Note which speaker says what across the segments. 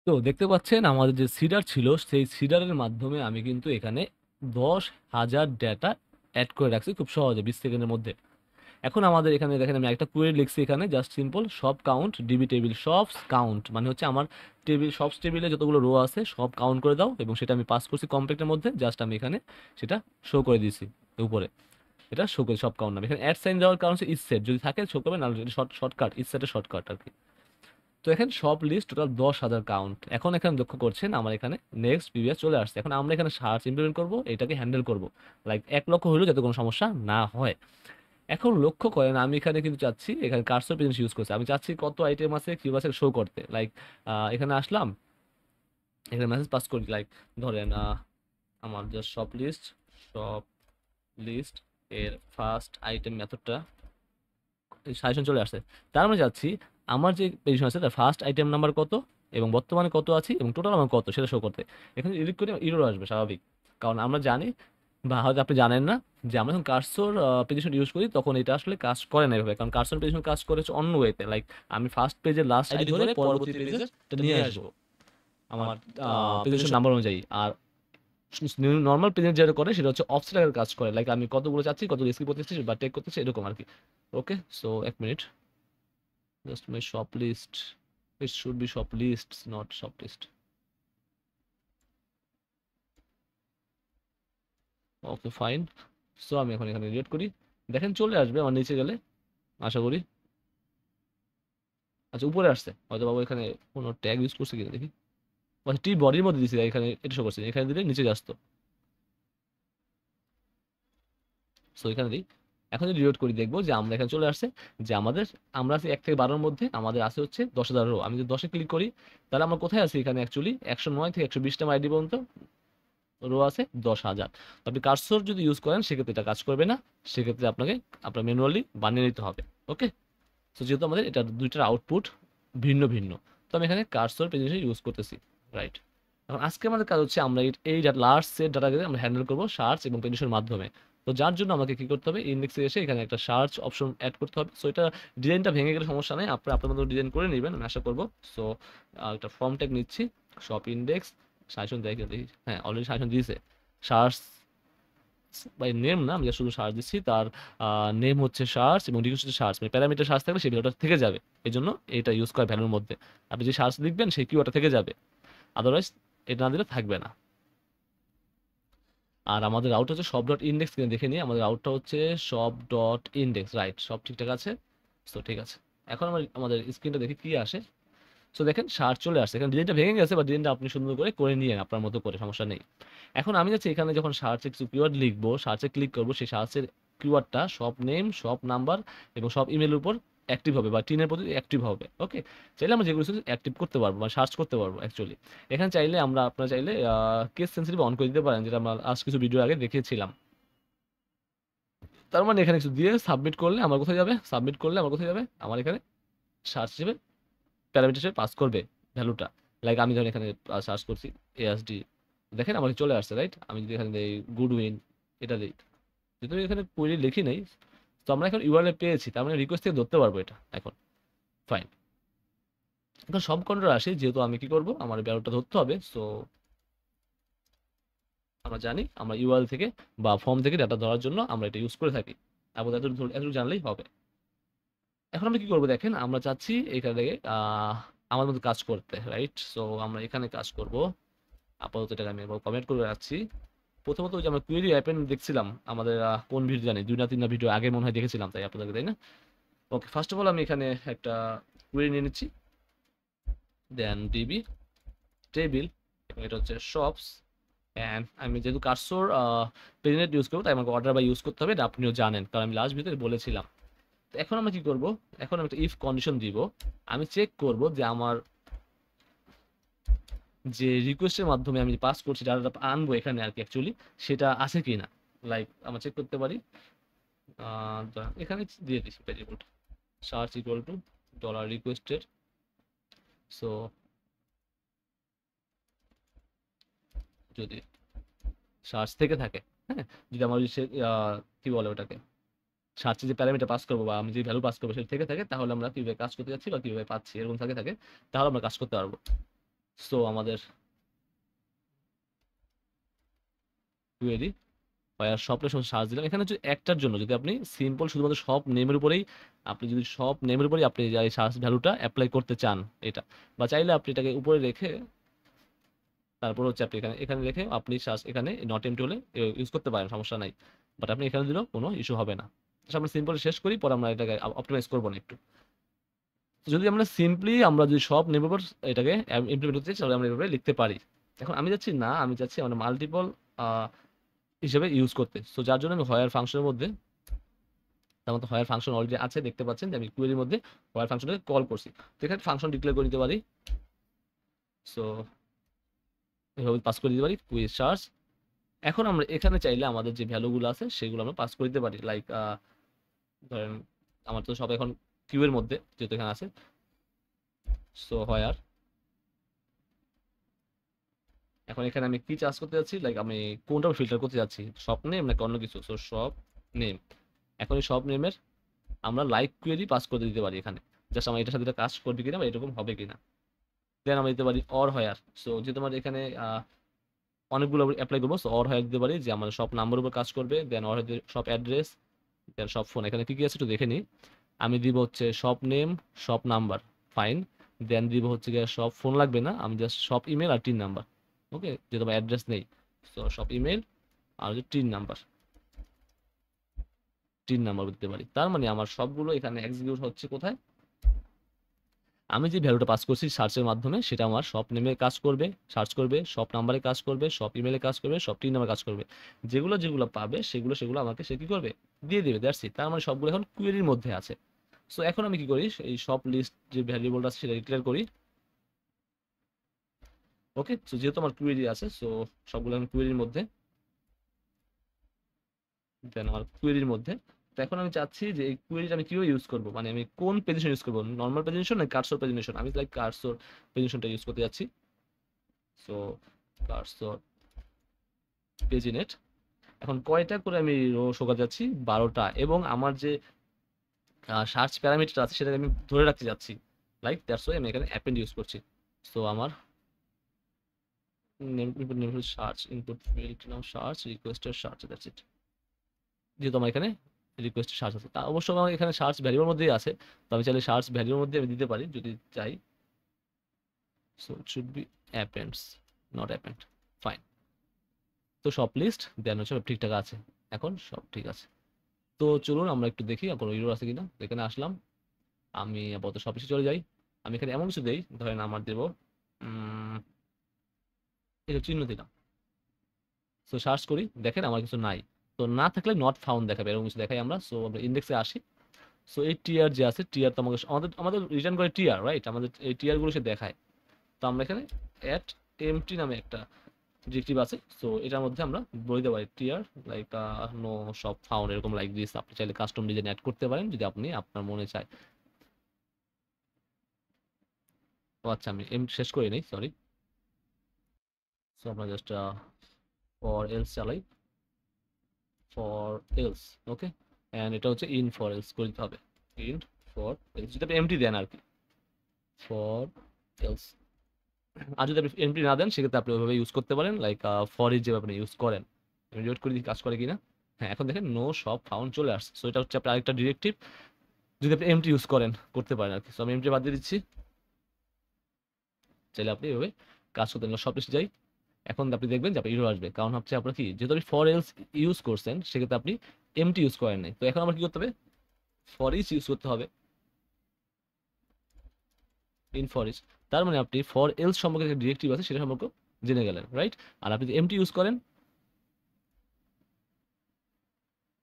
Speaker 1: তো দেখতে পাচ্ছেন আমাদের যে সিডার ছিল সেই সিডারের মাধ্যমে আমি কিন্তু এখানে 10,000 ডেটা অ্যাড করে রাখছি খুব সহজে 20 সেকেন্ডের মধ্যে। এখন আমাদের এখানে দেখেন আমি একটা কোয়েরি লিখছি এখানে জাস্ট সিম্পল সব কাউন্ট ডিবি টেবিল সব কাউন্ট মানে হচ্ছে আমার টেবিল সব টেবিলে যতগুলো রো আছে সব কাউন্ট করে দাও, এবং সেটা আমি পাস করছি কম্প্লেটের মধ্যে, জাস্ট আমি এখানে সেটা শো করে দিয়েছি উপরে। এটা শো করে সব কাউন্ট নাম এখানে অ্যাড সাইন দেওয়ার কারণ হচ্ছে ইস সেট যদি থাকে শো করবে, না শর্টকাট ইস সেটের শর্টকাট আর কি। তো এখানে সব লিস্ট টোটাল 10,000 কাউন্ট। এখন এখানে লক্ষ্য করছেন আমার এখানে নেক্সট প্রিভিয়াস চলে আসছে। এখন আমরা এখানে সার্চ ইমপ্লিমেন্ট করব, এটাকে হ্যান্ডেল করব লাইক 1 লক্ষ হলেও যাতে কোনো সমস্যা না হয়। এখন লক্ষ্য করেন আমি এখানে কিন্তু চাচ্ছি এখানে কার্সর প্রেজেন্স ইউজ করছি, আমি চাচ্ছি কত আইটেম আছে কিউ আছে শো করতে। লাইক এখানে আসলাম, এখানে মেসেজ পাস করি লাইক ধরেন আমার জাস্ট শপ লিস্ট এর ফার্স্ট আইটেম মেথডটা সাজেশন চলে আসছে। তার মানে যাচ্ছি আমার যে পজিশন আছে তার ফার্স্ট আইটেম নাম্বার কত এবং বর্তমানে কত আছি এবং টোটাল আমার কত সেটা শো করতে। এখানে এডিট করে ইরর আসবে স্বাভাবিক, কারণ আমরা জানি বা হয়তো আপনি জানেন না যে আমরা যখন কার্সর পজিশন ইউজ করি তখন এটা আসলে কাজ করে না এভাবে, কারণ কার্সর পজিশন কাজ করেছে অন্য ওয়েতে। লাইক আমি ফার্স্ট পেজের লাস্ট আইডি ধরে পরবর্তী পেজে নিয়ে আসবো আমার পজিশন নাম্বার অনুযায়ী। আর নর্মাল পেজেন্ট যেটা করে সেটা হচ্ছে অফসেট আকারে কাজ করে, লাইক আমি কতগুলো চাচ্ছি কত রিস্কি করতেছি বা টেক করতেছি এরকম আর কি। Okay, so 1 minute, just my shop list. It should be shop lists, not shop list. Okay fine. So আমি এখন এখানে রিড করি, দেখেন চলে আসবে আমার নিচে গেলে আশা করি। আচ্ছা উপরে আসছে, হয়তো বাবু এখানে কোনো ট্যাগ ইউজ করছে কিনা দেখি। আচ্ছা টি বডির মধ্যে দিছি, এখানে এটা শো করছে, এখানে দিলে নিচে আসতো। সো এখানে দিই। এখন যদি রিলোড করি দেখবো যে আমরা এখানে চলে আসছে যে আমাদের আমরা আছি 1 থেকে 12-এর মধ্যে, আমাদের আছে হচ্ছে 10,000 রো। আমি যদি 10-এ ক্লিক করি তাহলে আমরা কোথায় আছি এখানে অ্যাকচুয়ালি 109 থেকে 120টা আইডি পর্যন্ত রো আছে 10,000। তো আপনি কার্সর যদি ইউজ করেন সেক্ষেত্রে এটা কাজ করবে না, সেক্ষেত্রে আপনাকে আপনার ম্যানুয়ালি বানিয়ে নিতে হবে। ওকে, তো যেহেতু আমাদের এটা দুইটার আউটপুট ভিন্ন ভিন্ন, তো আমি এখানে কার্সর প্রেজেন্টেশন ইউজ করতেছি। রাইট, এখন আজকে আমাদের কাজ হচ্ছে আমরা এই লার্জ সেট ডাটাকে আমরা হ্যান্ডেল করবো সার্চ এবং প্রেজেন্টেশনের মাধ্যমে। তো যার জন্য আমাকে কি করতে হবে, ইন্ডেক্সে এসে এখানে একটা সার্চ অপশন অ্যাড করতে হবে। সো এটা ডিজাইনটা ভেঙে গেলে সমস্যা নেই, আপনার আপনার মতো ডিজাইন করে নেবেন আমি আশা করবো। সো একটা ফর্ম ট্যাগ নিচ্ছি, শপ ইন্ডেক্স সাজেশন দেখে দেখি, হ্যাঁ অলরেডি সাজেশন দিয়েছে। সার্চ বাই নেম না, আমি just শুধু সার্চ দিচ্ছি, তার নেম হচ্ছে সার্চ এবং রিকোয়েস্ট হচ্ছে সার্চ, মানে প্যারামিটার সার্চ থাকলে সেই ভ্যালুটা থেকে যাবে। এই জন্য এটা ইউজ করে ভ্যালুর মধ্যে আপনি যে সার্চ লিখবেন সেই কিওয়ার্ডটা থেকে যাবে, আদারওয়াইজ এটা না দিলে থাকবে না। আর আমাদের রাউট হচ্ছে সব ডট ইন্ডেক্স, কিনে দেখে নিই আমাদের রাউটটা হচ্ছে সব ডট ইন্ডেক্স। রাইট, সব ঠিকঠাক আছে। তো ঠিক আছে, এখন আমরা আমাদের স্ক্রিনটা দেখি কি আসে। সো দেখেন সার্চ চলে আসছে, এখানে ডিজাইনটা ভেঙে গেছে বা ডিজাইনটা আপনি সুন্দর করে করে নিয়ে আপনার মতো করে, সমস্যা নেই। এখন আমি যাচ্ছি এখানে যখন সার্চে কিছু কিওয়ার্ড লিখবো, সার্চে ক্লিক করবো, সেই সার্চের কিওয়ার্ডটা সব নেম সব নাম্বার এবং সব ইমেলের উপর অ্যাক্টিভ হবে বা টিনের প্রতি অ্যাক্টিভ হবে। ওকে, চাইলে আমরা যেগুলো অ্যাক্টিভ করতে পারবো বা সার্চ করতে পারবো অ্যাকচুয়ালি। এখানে চাইলে আমরা আপনারা চাইলে কেস সেন্সিটিভ অন করে দিতে পারেন, যেটা আমরা আজ কিছু ভিডিও আগে দেখিয়েছিলাম। তার মানে এখানে কিছু দিয়ে সাবমিট করলে আমার কোথায় যাবে, সাবমিট করলে আমার কোথায় যাবে, আমার এখানে সার্চ হিসেবে প্যারামিটার হিসেবে পাস করবে ভ্যালুটা। লাইক আমি ধরেন এখানে সার্চ করছি এএসডি, দেখেন আমার চলে আসছে। রাইট, আমি যদি এখানে দিই গুড উইন, এটা দিই, যেহেতু আমি এখানে কোয়েরি লিখি নাই, তো আমরা এখন ইউআরএল পেয়েছি, তার মানে রিকোয়েস্ট থেকে ধরতে পারবো এটা এখন। ফাইন, এখন সব কন্ট্রোল আসে, যেহেতু আমি কি করব আমার ভ্যালুটা ধরতে হবে। সো আমরা জানি আমরা ইউআরএল থেকে বা ফর্ম থেকে ডাটা ধরার জন্য আমরা এটা ইউজ করে থাকি, এবং এতটুকু জানলেই হবে। এখন আমরা কি করবো দেখেন, আমরা চাচ্ছি এখানে আমার মতো কাজ করতে। রাইট, সো আমরা এখানে কাজ করব। আপাতত এটাকে আমি কমেন্ট করে রাখছি। প্রথমত ওই যে আমরা কুয়েরি অ্যাপেন দেখছিলাম আমাদের কোন ভিডিও জানি 2 না 3টা ভিডিও আগে মনে হয় দেখেছিলাম, তাই আপনাদেরকে তাই না। ওকে, ফার্স্ট অফ অল আমি এখানে একটা কুয়েরি নিয়ে নিচ্ছি, দেন ডিবি টেবিল, এবং এটা হচ্ছে শপস। অ্যান্ড আমি যেহেতু কার্সর প্রেজেন্ট ইউজ করবো তাই আমাকে অর্ডার বা ইউজ করতে হবে, এটা আপনিও জানেন কারণ আমি লাস্ট ভিডিওতে বলেছিলাম। তো এখন আমরা কি করব, এখন আমি একটা ইফ কন্ডিশন দিব, আমি চেক করব যে আমার যে রিকোয়েস্টের মাধ্যমে আমি পাস করছি ডাটাটা আনবো এখানে আর কি অ্যাকচুয়ালি সেটা আছে কি না। লাইক আমরা চেক করতে পারি, এখানে দিয়ে দিচ্ছি ভেরিয়েবলটা search equal to dollar requested. So যদি সার্চ থেকে থাকে, হ্যাঁ, যদি আমার সে কি বলে ওটাকে সার্চে যে প্যারামিটার পাস করবো বা আমি যে ভ্যালু পাস করবো সেটা থেকে থাকে, তাহলে আমরা কিভাবে কাজ করতে যাচ্ছি বা কিভাবে পাচ্ছি এরকম থাকে থাকে, তাহলে আমরা কাজ করতে পারবো। সো আমাদের কোয়েরি আর শপের সময় সার্চ দিলাম, এখানে হচ্ছে একটার জন্য যদি আপনি সিম্পল শুধুমাত্র শপ নেমের উপরেই, আপনি যদি শপ নেমের উপরেই আপনি এই সার্চ ভ্যালুটা অ্যাপ্লাই করতে চান এটা, বা চাইলে আপনি এটাকে উপরে রেখে তারপর হচ্ছে আপনি এখানে এখানে রেখে আপনি সার্চ এখানে নট এমটি হলে ইউজ করতে পারেন, সমস্যা নাই। বাট আপনি এখানে দিলেও কোনো ইস্যু হবে না। আমরা সিম্পল শেষ করি, পরে আমরা এটাকে অপটিমাইজ করবো না একটু। যদি আমরা সিম্পলি আমরা যদি সব নেম উপর এটাকে ইমপ্লিমেন্ট করতে চাই তাহলে আমরা এভাবে লিখতে পারি। এখন আমি যাচ্ছি না, আমি চাচ্ছি আমরা মাল্টিপল হিসেবে ইউজ করতে। সো যার জন্য আমি হোয়ার ফাংশনের মধ্যে, তার মধ্যে হোয়ার ফাংশন অলরেডি আছে, দেখতে পাচ্ছেন যে আমি কোয়েরির মধ্যে হোয়ার ফাংশনটাকে কল করছি। তো এখানে ফাংশন ডিক্লেয়ার করে দিতে পারি। সো এভাবে পাস করে দিতে পারি কুইজ সার্চ। এখন আমরা এখানে চাইলে আমাদের যে ভ্যালুগুলো আছে সেগুলো আমরা পাস করে দিতে পারি। লাইক ধরেন আমার তো সব এখন কিউ এর মধ্যে যেহেতু এখানে আছে, সো হোয়ার এখন এখানে আমি কি চার্জ করতে যাচ্ছি, লাইক আমি কোনটা ফিল্টার করতে যাচ্ছি, শপ নেম নাকি অন্য কিছু। সো শপ নেম, এখন এই শপ নেমের আমরা লাইক কোয়েরি পাস করে দিতে পারি এখানে, জাস্ট আমার এটার সাথে এটা কাজ করবে কিনা বা এরকম হবে কিনা। দেন আমরা দিতে পারি অর হোয়ার। সো যেহেতু আমার এখানে অনেকগুলো অ্যাপ্লাই করবো, সো অর হোয়ার দিতে পারি যে আমার সব নাম্বার উপর কাজ করবে। দেন অর সব অ্যাড্রেস, দেন সব ফোন। এখানে কি কি আছে একটু দেখে নিই। আমি দিব হচ্ছে shop name, shop number, fine. Then দিব হচ্ছে গিয়ে সব ফোন লাগবে না, আমি জাস্ট শপ ইমেল আর টিন নাম্বার। ওকে, যেহেতু আমার অ্যাড্রেস নেই, সো শপ ইমেল আর হচ্ছে টিন নাম্বার, টিন নাম্বার দিতে পারি। তার মানে আমার সবগুলো এখানে এক্সিকিউট হচ্ছে কোথায়, আমি যে ভ্যালুটা পাস করছি সার্চের মাধ্যমে সেটা আমার শপ নেমে কাজ করবে, সার্চ করবে, শপ নাম্বারে কাজ করবে, শপ ইমেলে কাজ করবে, শপ টিন নাম্বারে কাজ করবে। যেগুলো যেগুলো পাবে সেগুলো সেগুলো আমাকে সে কি করবে, দিয়ে দেবে। That's it. তার মানে সবগুলো এখন কুয়েরির মধ্যে আছে। সো এখন আমি কি করি, এই সব লিস্ট যে ভ্যারিয়েবলটা আছে সেটা ডিক্লেয়ার করি। ওকে, সো যেহেতু আমার কুয়েরি আছে, সো সবগুলো এখন কুয়েরির মধ্যে, দেন আমার কুয়েরির মধ্যে। তো এখন আমি চাচ্ছি যে এই কুয়েরিটা আমি কিভাবে ইউজ করবো, মানে আমি কোন পেজিশন ইউজ করবো, নর্মাল পেজিশন না কার্সর পেজিশন। আমি লাইক কার্সর পেজিশনটা ইউজ করতে যাচ্ছি। সো কার্সর পেজিনেট, এখন কয়টা করে আমি রো শোকাতে যাচ্ছি, 12টা। এবং আমার যে সার্চ প্যারামিটার আছে সেটাকে আমি ধরে রাখতে যাচ্ছি, লাইক দ্যাটস ওয়াই আমি এখানে অ্যাপেন্ড ইউজ করছি। সো আমার নেম সার্চ ইনপুট ফিল্ড নাম সার্চ রিকোয়েস্টের সার্চ, দ্যাটস ইট। যেহেতু আমার এখানে রিকোয়েস্ট সার্চ আছে, তা অবশ্য আমার এখানে সার্চ ভ্যারিয়েবল মধ্যেই আছে, তো আমি চাইলে সার্চ ভ্যারিয়েবল মধ্যে আমি দিতে পারি যদি চাই। So it should be appends, not append, fine. তো সব লিস্ট দেন হচ্ছে সব ঠিকঠাক আছে, এখন সব ঠিক আছে। তো চলুন আমরা একটু দেখি কোনো ইরর আছে কিনা। এখানে আসলাম, আমি আপাতত সব কিছু চলে যাই। আমি এখানে এমন কিছু দেই, ধরেন আমার দেবো এটা চিহ্ন দিলাম। সো সার্চ করি, দেখেন আমার কিছু নাই। তো না থাকলে নট ফাউন্ড দেখাবে, এরকম কিছু দেখাই আমরা। সো আমরা ইন্ডেক্সে আসি। সো এই টিয়ার যে আছে, টিয়ার তো আমাকে আমাদের আমাদের রিটার্ন করে টিয়ার, রাইট? আমাদের এই টিয়ার গুলো সে দেখায়। তো আমরা এখানে অ্যাট এমটি নামে একটা ডিরেক্টিভ আছে, সো এটার মধ্যে আমরা বলতে পারি টিয়ার লাইক নো শপ ফাউন্ড, এরকম লাইক দিস। আপনি চাইলে কাস্টম ডিজাইন অ্যাড করতে পারেন যদি আপনি আপনার মনে চায়। ও আচ্ছা, আমি এম শেষ করে নেই, সরি। সো আমরা জাস্ট ফর এলস চালাই, ফর এলস, ওকে। অ্যান্ড এটা হচ্ছে ইন ফর এলস করে দিতে হবে, ইন ফর এলস যদি আপনি এমটি দেন আর কি, ফর এলস। আর যদি আপনি এমটি না দেন সেক্ষেত্রে আপনি ওইভাবে ইউজ করতে পারেন, লাইক ফর ইজ যেভাবে আপনি ইউজ করেন। আমি রিড করে দিই কাজ করে কিনা। হ্যাঁ, এখন দেখেন নো শপ ফাউন্ড চলে আসছে। সো এটা হচ্ছে আপনার আরেকটা ডিরেক্টিভ, যদি আপনি এমটি ইউজ করেন করতে পারেন আর কি। সো আমি এমটি বাদ দিয়ে দিচ্ছি, চাইলে আপনি এভাবে কাজ করতে সব কিছু যাই। এখন আপনি দেখবেন যে আপনার ইরর আসবে, কারণ হচ্ছে আপনার কি, যেহেতু আপনি ফর এলস ইউজ করছেন সেক্ষেত্রে আপনি এমটি ইউজ করেন নাই। তো এখন আমার কি করতে হবে, ফর ইচ ইউজ করতে হবে, ইন ফর ইচ। তার মানে আপনি ফর এলস সম্পর্কে একটা ডিরেক্টিভ আছে সেটা সম্পর্কে জেনে গেলেন, রাইট? আর আপনি যদি এমটি ইউজ করেন,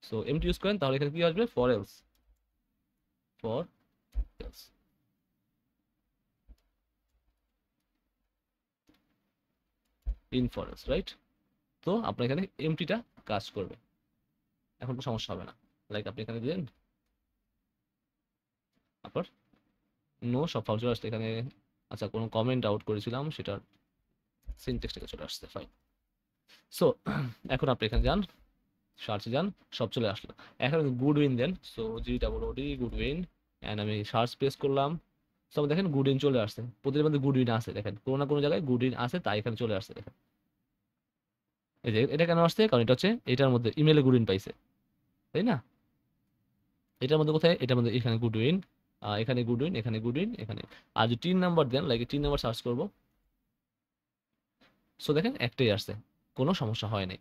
Speaker 1: সো এমটি ইউজ করেন তাহলে এখানে কি আসবে, for else, for else, in for else, right? তো আপনার এখানে এমটিটা কাজ করবে, এখন কোনো সমস্যা হবে না। লাইক আপনি এখানে দিলেন আপনার নো সব ফাউল চলে আসছে এখানে। আচ্ছা, কোনো কমেন্ট আউট করেছিলাম সেটার সিনটেক্সটাকে চলে আসছে, ফাইন। সো এখন আপনি এখানে যান, সার্চে যান, সব চলে আসলো। এখন good win then, so G double O D good win, and আমি সার্চ প্রেস করলাম। সো দেখেন গুড ইন চলে আসছে, প্রতিটার মধ্যে গুড ইন আছে, দেখেন কোনো না কোনো জায়গায় গুড ইন আছে, তাই এখানে চলে আসছে দেখেন। এই যে এটা কেন আসছে, কারণ এটা হচ্ছে এটার মধ্যে ইমেলে গুড ইন পাইছে, তাই না? এটার মধ্যে কোথায়, এটার মধ্যে এখানে গুড উইন, এখানে গুড উইন, এখানে গুড উইন, এখানে। আর যদি 3 নাম্বার দেন, লাইক 3 নাম্বার সার্চ করব, সো দেখেন একটাই আসছে, কোনো সমস্যা হয় নাই,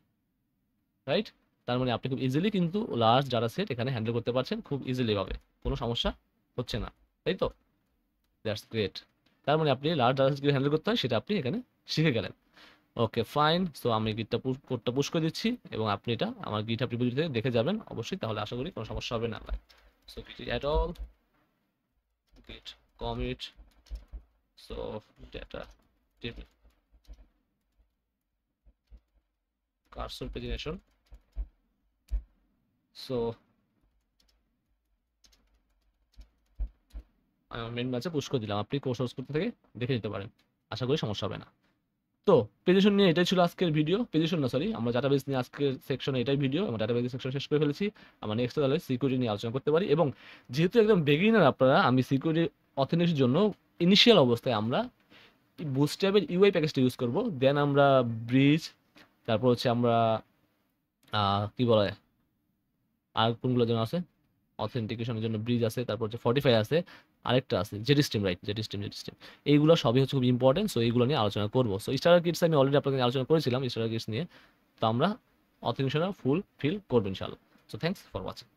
Speaker 1: রাইট? তার মানে আপনি খুব ইজিলি কিন্তু লার্জ ডাটা সেট এখানে হ্যান্ডেল করতে পারছেন খুব ইজিলি ভাবে, কোনো সমস্যা হচ্ছে না, তাই তো? That's great. তার মানে আপনি লার্জ ডাটা সেট হ্যান্ডেল করতে হয় সেটা আপনি এখানে শিখে গেলেন। ওকে ফাইন, সো আমি কোডটা পুশ করে দিচ্ছি এবং আপনি এটা আমার গিটহাব রিপোজিটরি থেকে দেখে যাবেন অবশ্যই, তাহলে আশা করি কোনো সমস্যা হবে না। So git at all git commit, so data table cursor pagination, so আমি মেন ব্রাঞ্চে পুশ করে দিলাম, আপনি কোড সোর্স করতে থেকে দেখে নিতে পারেন, আশা করি সমস্যা হবে না। তো পেজেশন নিয়ে এটাই ছিল আজকের ভিডিও, পেজেশন না সরি, আমরা ডাটাবেস নিয়ে আজকের সেকশনে এটাই ভিডিও, আমরা ডাটাবেস সেকশন শেষ করে ফেলেছি। আমরা নেক্সট তাহলে সিকিউরিটি নিয়ে আলোচনা করতে পারি, এবং যেহেতু একদম বেগিনার আপনারা, আমি সিকিউরিটি অথেন্টিকেশনের জন্য ইনিশিয়াল অবস্থায় আমরা বুটস্ট্র্যাপের ইউআই প্যাকেজটা ইউজ করব, দেন আমরা ব্রিজ, তারপর হচ্ছে আমরা কি বলা হয়, আর কোনগুলো যেন আছে অথেন্টিকেশনের জন্য, ব্রিজ আছে, তারপর হচ্ছে 45 আছে, আরেকটা আছে jetty stream, right, jetty stream. এইগুলো সবই হচ্ছে খুব ইম্পর্টেন্ট, সো এইগুলো নিয়ে আলোচনা করবো। সো স্টার কিটস আমি অলরেডি আপনাকে আলোচনা করেছিলাম স্টার কিটস নিয়ে, তো আমরা অথেন্টিকেশন ফুল ফিল করবো ইনশাআল্লাহ। So thanks for watching.